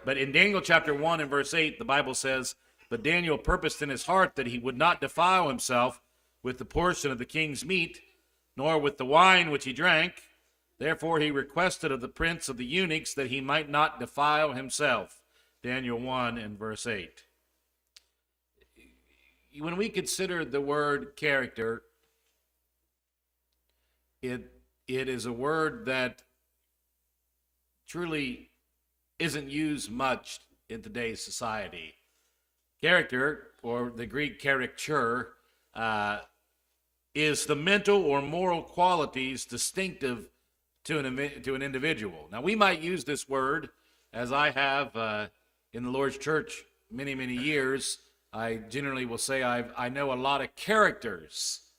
But in Daniel chapter 1 and verse 8, the Bible says, "But Daniel purposed in his heart that he would not defile himself with the portion of the king's meat, nor with the wine which he drank. Therefore he requested of the prince of the eunuchs that he might not defile himself." Daniel 1 and verse 8. When we consider the word character, it is a word that truly isn't used much in today's society. Character, or the Greek character, is the mental or moral qualities distinctive to an individual. Now, we might use this word, as I have in the Lord's church many, many years. I generally will say I know a lot of characters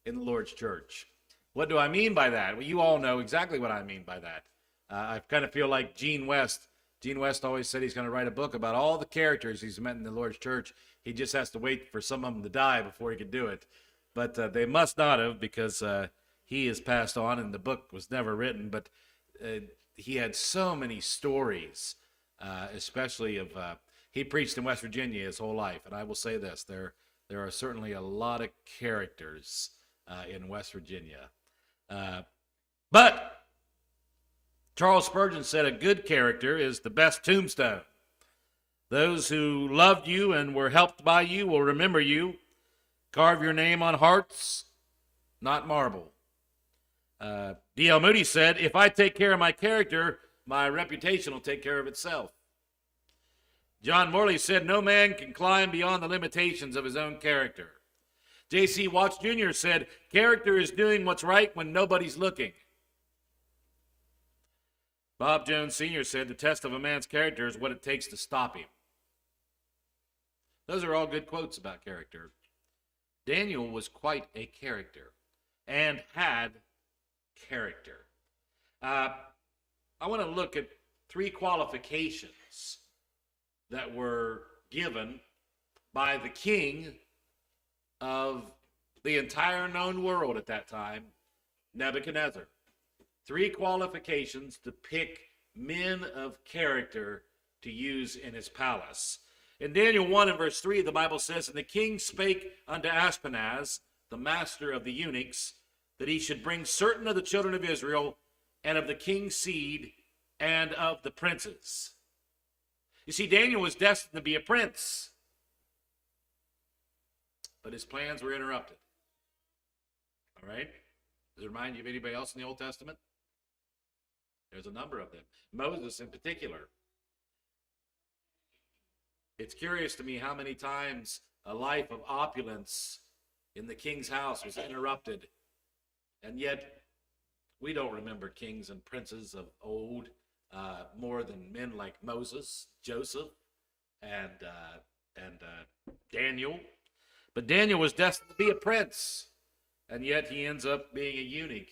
in the Lord's church. What do I mean by that? Well, you all know exactly what I mean by that. I kind of feel like Gene West. Gene West always said he's going to write a book about all the characters he's met in the Lord's church. He just has to wait for some of them to die before he could do it. But they must not have, because he has passed on and the book was never written. But he had so many stories, especially of... he preached in West Virginia his whole life. And I will say this, there are certainly a lot of characters in West Virginia. But Charles Spurgeon said a good character is the best tombstone. Those who loved you and were helped by you will remember you. Carve your name on hearts, not marble. D.L. Moody said, "If I take care of my character, my reputation will take care of itself." John Morley said, "No man can climb beyond the limitations of his own character." J.C. Watts Jr. said, "Character is doing what's right when nobody's looking." Bob Jones Sr. said, "The test of a man's character is what it takes to stop him." Those are all good quotes about character. Daniel was quite a character and had character. I want to look at 3 qualifications that were given by the king of the entire known world at that time, Nebuchadnezzar. 3 qualifications to pick men of character to use in his palace. In Daniel 1 and verse 3, the Bible says, "And the king spake unto Ashpenaz, the master of the eunuchs, that he should bring certain of the children of Israel, and of the king's seed, and of the princes." You see, Daniel was destined to be a prince, but his plans were interrupted. All right? Does it remind you of anybody else in the Old Testament? There's a number of them. Moses in particular. It's curious to me how many times a life of opulence in the king's house was interrupted, and yet we don't remember kings and princes of old more than men like Moses, Joseph, and Daniel. But Daniel was destined to be a prince, and yet he ends up being a eunuch,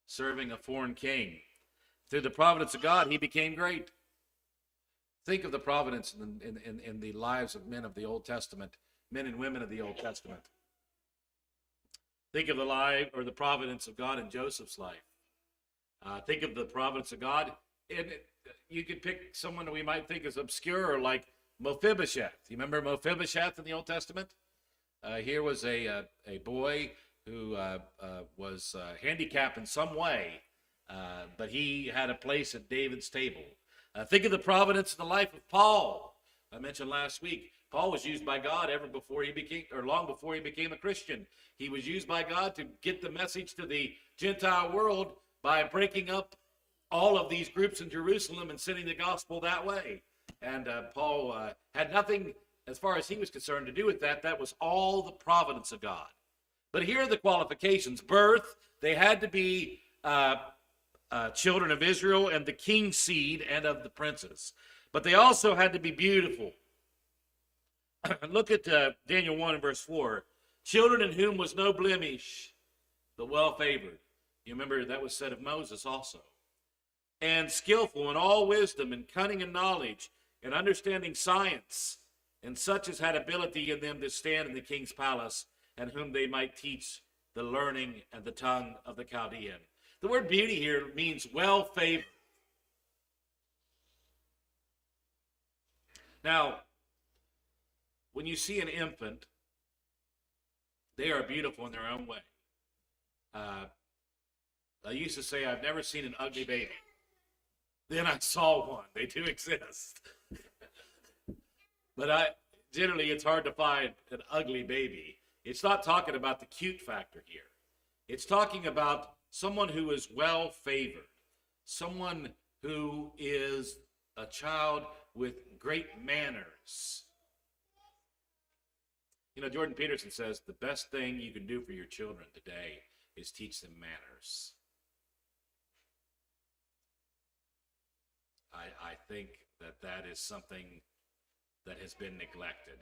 serving a foreign king. Through the providence of God, he became great. Think of the providence in the lives of men of the Old Testament, men and women of the Old Testament. Think of the life or the providence of God in Joseph's life. Think of the providence of God. And you could pick someone that we might think is obscure, like Mephibosheth. You remember Mephibosheth in the Old Testament? Here was a boy who was handicapped in some way, but he had a place at David's table. Think of the providence in the life of Paul. I mentioned last week, Paul was used by God long before he became a Christian. He was used by God to get the message to the Gentile world by breaking up all of these groups in Jerusalem and sending the gospel that way. And Paul had nothing, as far as he was concerned, to do with that. That was all the providence of God. But here are the qualifications. Birth, they had to be children of Israel and the king's seed and of the princes. But they also had to be beautiful. Look at Daniel 1 and verse 4. Children in whom was no blemish, but well-favored. You remember that was said of Moses also. And skillful in all wisdom and cunning and knowledge and understanding science, and such as had ability in them to stand in the king's palace, and whom they might teach the learning and the tongue of the Chaldean. The word beauty here means well-favored. Now, when you see an infant, they are beautiful in their own way. I used to say I've never seen an ugly baby. Then I saw one. They do exist. But generally it's hard to find an ugly baby. It's not talking about the cute factor here. It's talking about someone who is well favored, someone who is a child with great manners. You know, Jordan Peterson says the best thing you can do for your children today is teach them manners. I think that is something that has been neglected.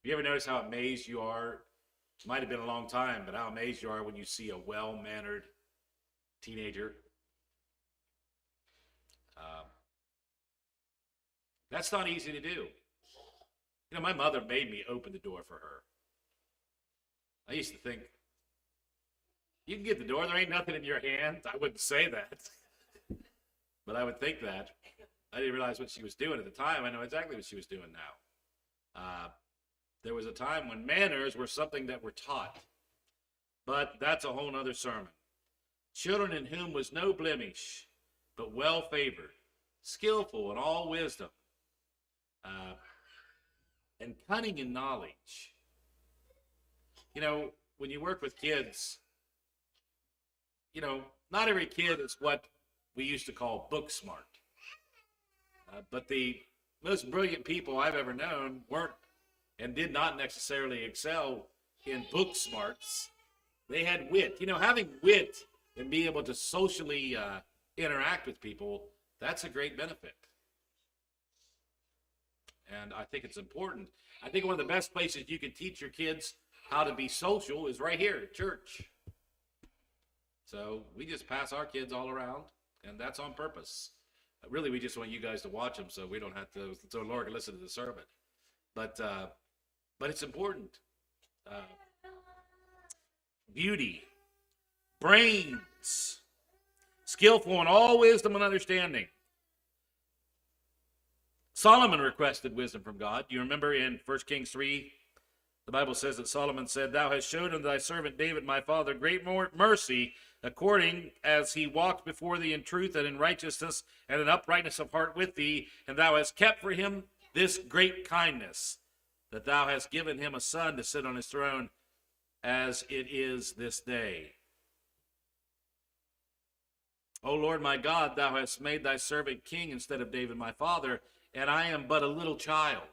You ever notice how amazed you are? It might have been a long time, but how amazed you are when you see a well-mannered teenager. That's not easy to do. You know, my mother made me open the door for her. I used to think, you can get the door, there ain't nothing in your hand. I wouldn't say that. But I would think that. I didn't realize what she was doing at the time. I know exactly what she was doing now. There was a time when manners were something that were taught. But that's a whole nother sermon. Children in whom was no blemish, but well favored, skillful in all wisdom, and cunning in knowledge. You know, when you work with kids, you know, not every kid is what we used to call book smart. But the most brilliant people I've ever known weren't and did not necessarily excel in book smarts. They had wit. You know, having wit and being able to socially interact with people, that's a great benefit. And I think it's important. I think one of the best places you can teach your kids how to be social is right here at church. So we just pass our kids all around, and that's on purpose. Really, we just want you guys to watch them so we don't have to, so Laura can listen to the sermon. But it's important. Beauty, brains, skillful in all wisdom and understanding. Solomon requested wisdom from God. You remember in 1 Kings 3, the Bible says that Solomon said, "Thou hast showed unto thy servant David my father great mercy, according as he walked before thee in truth and in righteousness and in uprightness of heart with thee, and thou hast kept for him this great kindness, that thou hast given him a son to sit on his throne, as it is this day. O Lord my God, thou hast made thy servant king instead of David my father, and I am but a little child.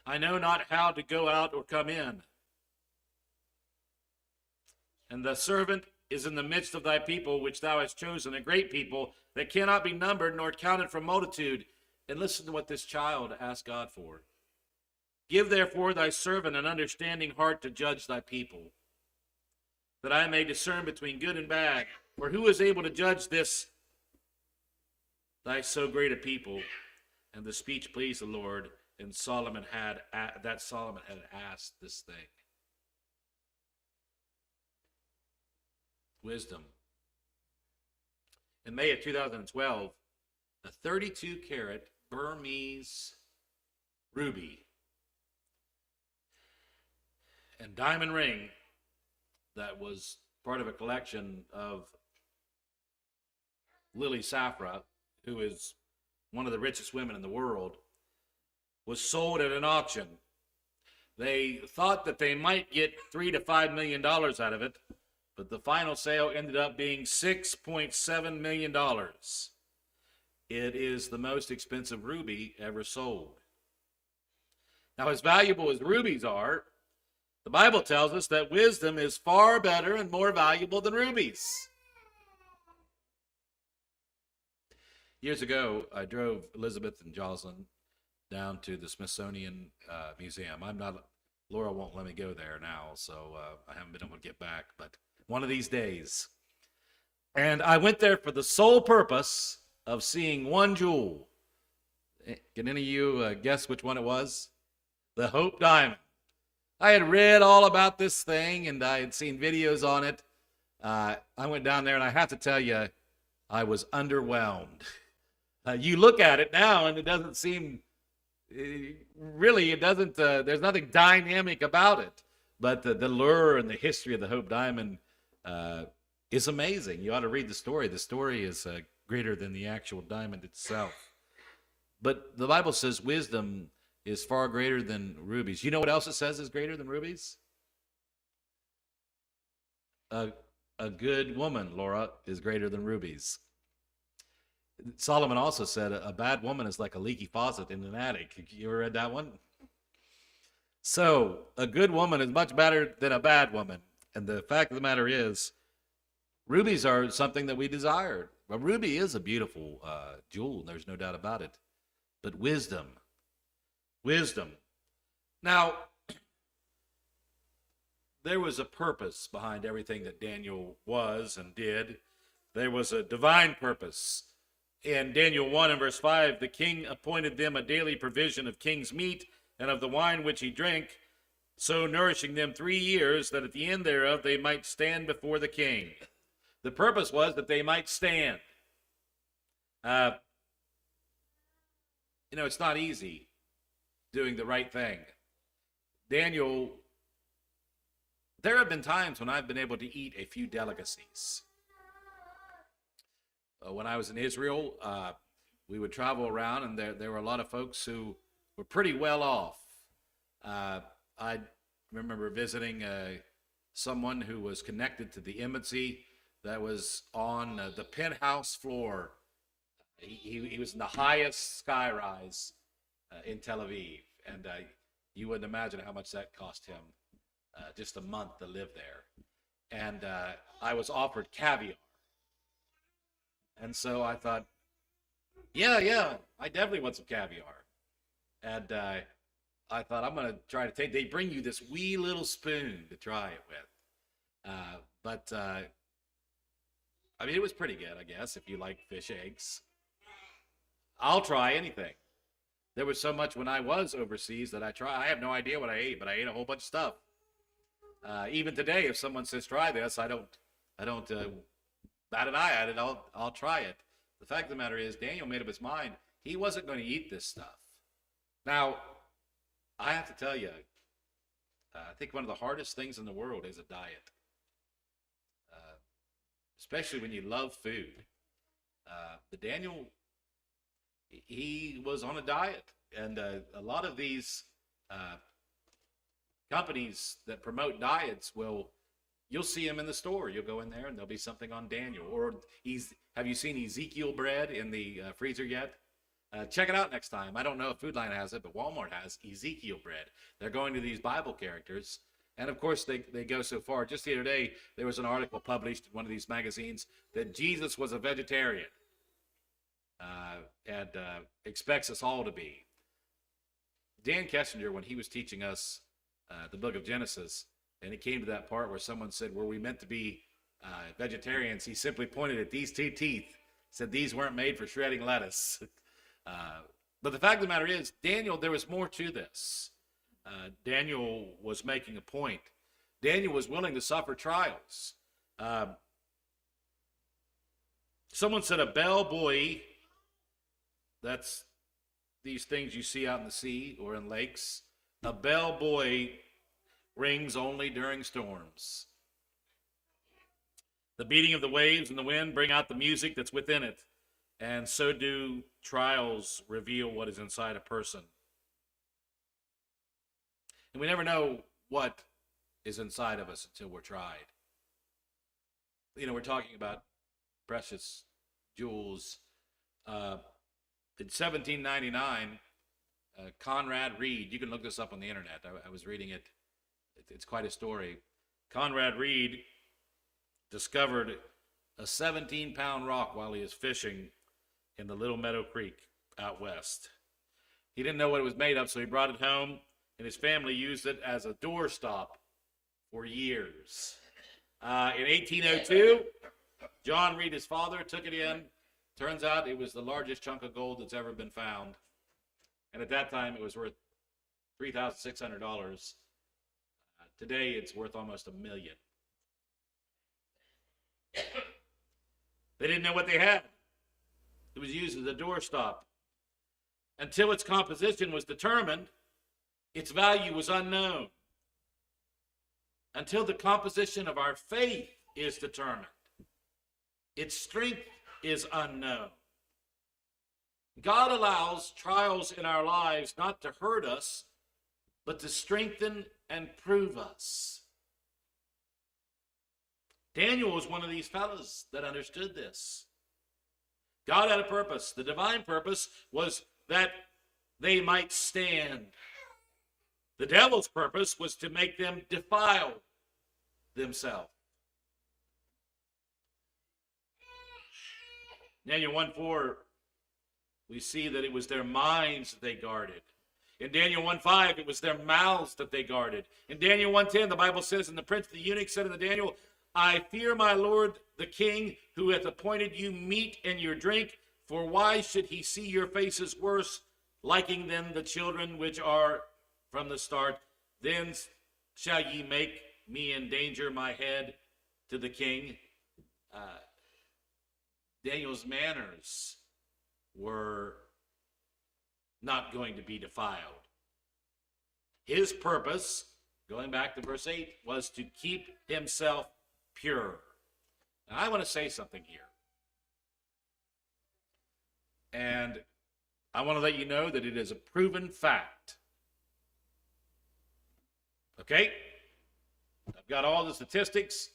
I know not how to go out or come in. And the servant is in the midst of thy people, which thou hast chosen, a great people that cannot be numbered nor counted from multitude." And listen to what this child asked God for. "Give therefore thy servant an understanding heart to judge thy people, that I may discern between good and bad. For who is able to judge this, thy so great a people?" And the speech pleased the Lord, and Solomon had asked this thing. Wisdom. In May of 2012, a 32-carat Burmese ruby and diamond ring that was part of a collection of Lily Safra, who is one of the richest women in the world, was sold at an auction. They thought that they might get $3 to $5 million out of it, but the final sale ended up being $6.7 million. It is the most expensive ruby ever sold. Now, as valuable as rubies are, the Bible tells us that wisdom is far better and more valuable than rubies. Years ago, I drove Elizabeth and Jocelyn down to the Smithsonian Museum. Laura won't let me go there now, so I haven't been able to get back, but one of these days. And I went there for the sole purpose of seeing one jewel. Can any of you guess which one it was? The Hope Diamond. I had read all about this thing, and I had seen videos on it. I went down there, and I have to tell you, I was underwhelmed. You look at it now, and it doesn't seem, really, it doesn't, there's nothing dynamic about it. But the lure and the history of the Hope Diamond is amazing. You ought to read the story. The story is greater than the actual diamond itself. But the Bible says wisdom is far greater than rubies. You know what else it says is greater than rubies? A good woman, Laura, is greater than rubies. Solomon also said a bad woman is like a leaky faucet in an attic. You ever read that one? So a good woman is much better than a bad woman. And the fact of the matter is, rubies are something that we desire. A ruby is a beautiful jewel, there's no doubt about it. But wisdom. Now, there was a purpose behind everything that Daniel was and did. There was a divine purpose. In Daniel 1 and verse 5, the king appointed them a daily provision of king's meat and of the wine which he drank, so nourishing them 3 years, that at the end thereof they might stand before the king. The purpose was that they might stand. It's not easy doing the right thing. Daniel, there have been times when I've been able to eat a few delicacies. When I was in Israel, we would travel around, and there were a lot of folks who were pretty well off. I remember visiting someone who was connected to the embassy that was on the penthouse floor. He was in the highest skyrise in Tel Aviv, and you wouldn't imagine how much that cost him just a month to live there. And I was offered caviar. And so I thought, yeah, I definitely want some caviar. And I thought, I'm going to try to they bring you this wee little spoon to try it with. But it was pretty good, I guess, if you like fish eggs. I'll try anything. There was so much when I was overseas that I have no idea what I ate, but I ate a whole bunch of stuff. Even today, if someone says, try this, I don't bat an eye at it, I'll try it. The fact of the matter is, Daniel made up his mind he wasn't going to eat this stuff. Now, I have to tell you, I think one of the hardest things in the world is a diet, especially when you love food. But Daniel, he was on a diet, and a lot of these companies that promote diets you'll see them in the store. You'll go in there and there'll be something on Daniel. Or have you seen Ezekiel bread in the freezer yet? Check it out next time. I don't know if Food Line has it, but Walmart has Ezekiel bread. They're going to these Bible characters. And of course, they go so far. Just the other day, there was an article published in one of these magazines that Jesus was a vegetarian and expects us all to be. Dan Kessinger, when he was teaching us the book of Genesis, and it came to that part where someone said, were we meant to be vegetarians? He simply pointed at these 2 teeth, said these weren't made for shredding lettuce. But the fact of the matter is, Daniel, there was more to this. Daniel was making a point. Daniel was willing to suffer trials. Someone said a bellbuoy, that's these things you see out in the sea or in lakes, a bellbuoy rings only during storms. The beating of the waves and the wind bring out the music that's within it, and so do trials reveal what is inside a person. And we never know what is inside of us until we're tried. We're talking about precious jewels. In 1799, Conrad Reed, you can look this up on the internet. I was reading it. It's quite a story. Conrad Reed discovered a 17-pound rock while he was fishing in the Little Meadow Creek out west. He didn't know what it was made of, so he brought it home, and his family used it as a doorstop for years. In 1802, John Reed, his father, took it in. Turns out it was the largest chunk of gold that's ever been found. And at that time, it was worth $3,600. Today, it's worth almost $1 million. They didn't know what they had. It was used as a doorstop. Until its composition was determined, its value was unknown. Until the composition of our faith is determined, its strength is unknown. God allows trials in our lives not to hurt us, but to strengthen and prove us. Daniel was one of these fellows that understood this. God had a purpose. The divine purpose was that they might stand. The devil's purpose was to make them defile themselves. Daniel 1:4, we see that it was their minds that they guarded. In Daniel 1:5, it was their mouths that they guarded. In Daniel 1:10, the Bible says, and the prince of the eunuchs said unto Daniel, I fear my lord the king, who hath appointed you meat and your drink, for why should he see your faces worse, liking them the children which are from the start? Then shall ye make me endanger my head to the king. Daniel's manners were not going to be defiled. His purpose, going back to verse 8, was to keep himself pure. Now, I want to say something here. And I want to let you know that it is a proven fact. Okay? I've got all the statistics.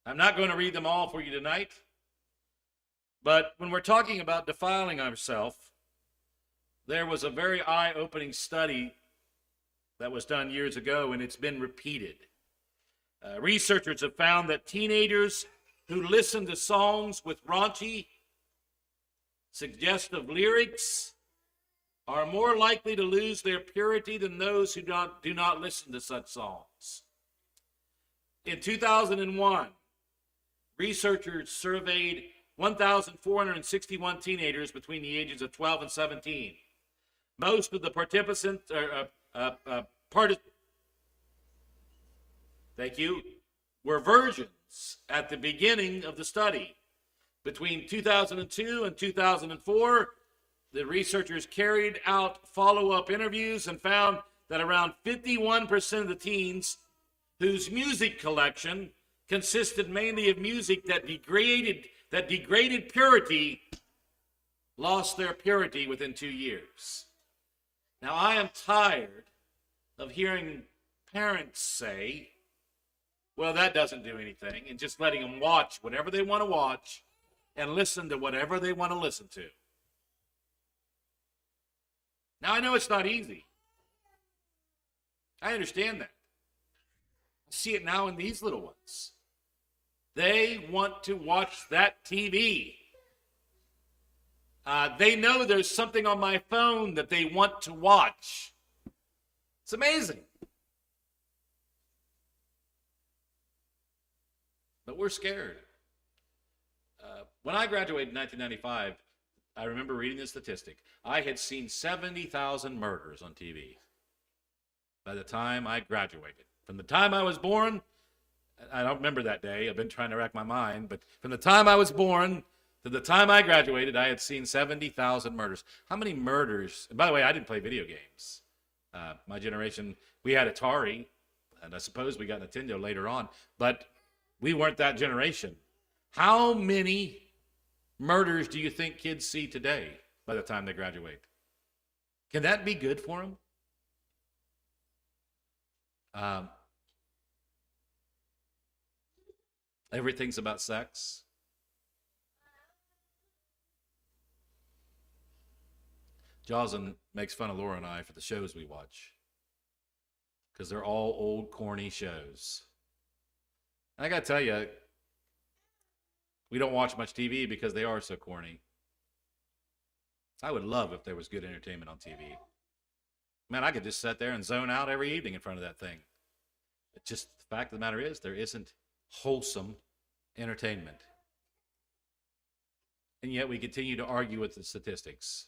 I'm not going to read them all for you tonight. But when we're talking about defiling ourselves, there was a very eye-opening study that was done years ago, and it's been repeated. Researchers have found that teenagers who listen to songs with raunchy, suggestive lyrics are more likely to lose their purity than those who do not listen to such songs. In 2001, researchers surveyed 1,461 teenagers between the ages of 12 and 17. Most of the participants were virgins at the beginning of the study. Between 2002 and 2004, the researchers carried out follow-up interviews and found that around 51% of the teens whose music collection consisted mainly of music that degraded purity lost their purity within 2 years. Now, I am tired of hearing parents say, well, that doesn't do anything, and just letting them watch whatever they want to watch and listen to whatever they want to listen to. Now, I know it's not easy. I understand that. I see it now in these little ones. They want to watch that TV. They know there's something on my phone that they want to watch. It's amazing. But we're scared. When I graduated in 1995, I remember reading the statistic. I had seen 70,000 murders on TV by the time I graduated. From the time I was born, I don't remember that day. I've been trying to rack my mind. But from the time I was born to the time I graduated, I had seen 70,000 murders. How many murders? And by the way, I didn't play video games. My generation, we had Atari, and I suppose we got Nintendo later on. But we weren't that generation. How many murders do you think kids see today by the time they graduate? Can that be good for them? Everything's about sex. Joslyn makes fun of Laura and I for the shows we watch because they're all old, corny shows. I got to tell you, we don't watch much TV because they are so corny. I would love if there was good entertainment on TV. Man, I could just sit there and zone out every evening in front of that thing. It's just the fact of the matter is there isn't wholesome entertainment. And yet we continue to argue with the statistics.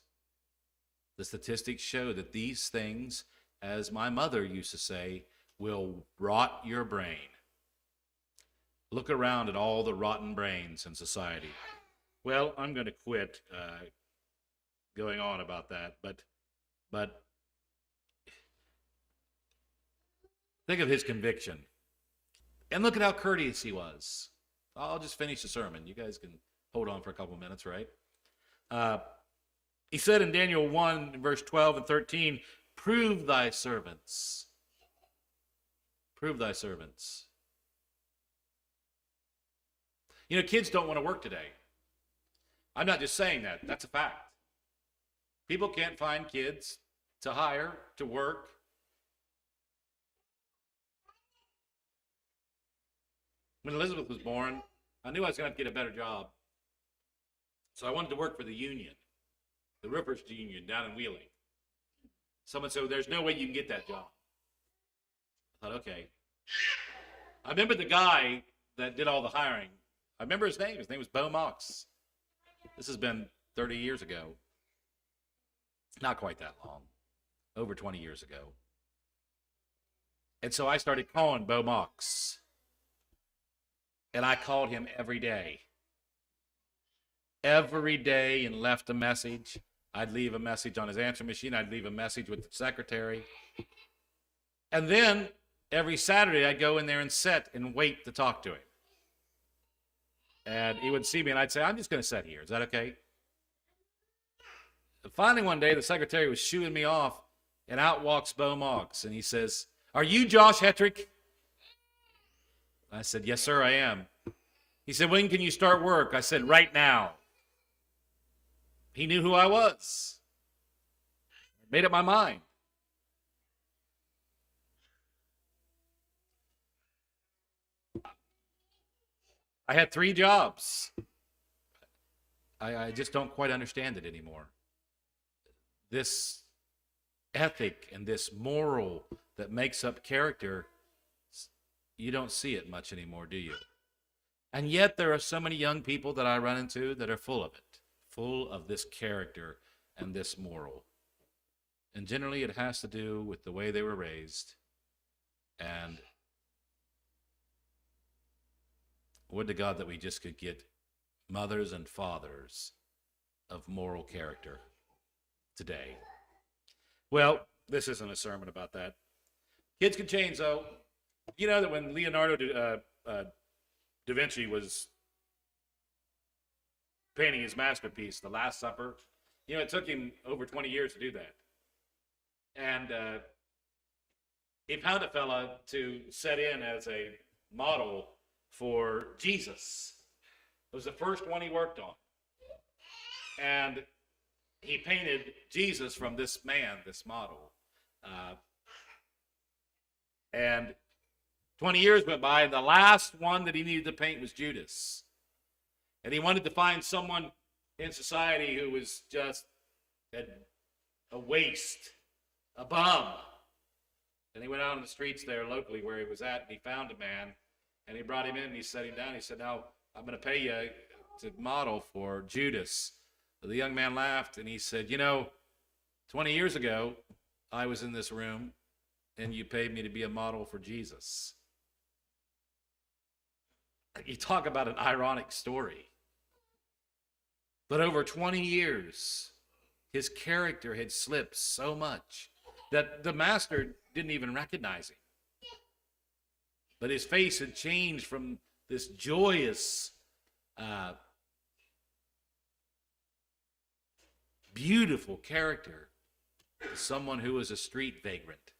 The statistics show that these things, as my mother used to say, will rot your brain. Look around at all the rotten brains in society. Well, I'm going to quit going on about that, but think of his conviction. And look at how courteous he was. I'll just finish the sermon. You guys can hold on for a couple minutes, right? Uh, he said in Daniel 1, verse 12 and 13, prove thy servants. Prove thy servants. You know, kids don't want to work today. I'm not just saying that. That's a fact. People can't find kids to hire, to work. When Elizabeth was born, I knew I was going to get a better job. So I wanted to work for the union, the Rippers Union down in Wheeling. Someone said, there's no way you can get that job. I thought, okay. I remember the guy that did all the hiring. I remember his name. His name was Bo Mox. This has been 30 years ago. Not quite that long. Over 20 years ago. And so I started calling Bo Mox. And I called him every day. Every day, and left a message. I'd leave a message on his answer machine. I'd leave a message with the secretary. And then every Saturday, I'd go in there and sit and wait to talk to him. And he would see me, and I'd say, I'm just going to sit here. Is that okay? And finally, one day, the secretary was shooing me off, and out walks Bo Mox, and he says, are you Josh Hetrick? I said, yes, sir, I am. He said, when can you start work? I said, right now. He knew who I was. Made up my mind. I had 3 jobs. I just don't quite understand it anymore. This ethic and this moral that makes up character, you don't see it much anymore, do you? And yet there are so many young people that I run into that are full of it, full of this character and this moral. And generally it has to do with the way they were raised. And would to God that we just could get mothers and fathers of moral character today. Well, this isn't a sermon about that. Kids can change, though. You know that when Leonardo da Vinci was painting his masterpiece, The Last Supper, you know, it took him over 20 years to do that. And he found a fella to set in as a model for Jesus. It was the first one he worked on. And he painted Jesus from this man, this model. And 20 years went by, and the last one that he needed to paint was Judas. And he wanted to find someone in society who was just a waste, a bum. And he went out on the streets there locally where he was at, and he found a man. And he brought him in, and he set him down. He said, now, I'm going to pay you to model for Judas. The young man laughed, and he said, you know, 20 years ago, I was in this room, and you paid me to be a model for Jesus. You talk about an ironic story. But over 20 years, his character had slipped so much that the master didn't even recognize him. But his face had changed from this joyous, beautiful character to someone who was a street vagrant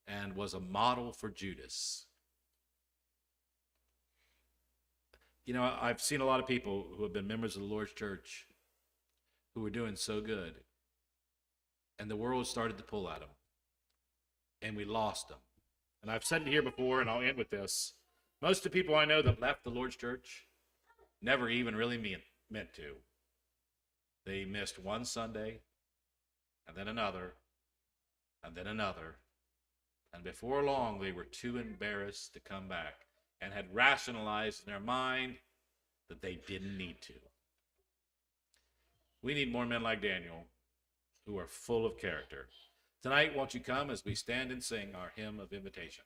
and was a model for Judas. You know, I've seen a lot of people who have been members of the Lord's church who were doing so good, and the world started to pull at them, and we lost them. And I've said it here before, and I'll end with this. Most of the people I know that left the Lord's church never even really meant to. They missed one Sunday, and then another, and then another. And before long, they were too embarrassed to come back and had rationalized in their mind that they didn't need to. We need more men like Daniel who are full of character. Tonight, won't you come as we stand and sing our hymn of invitation?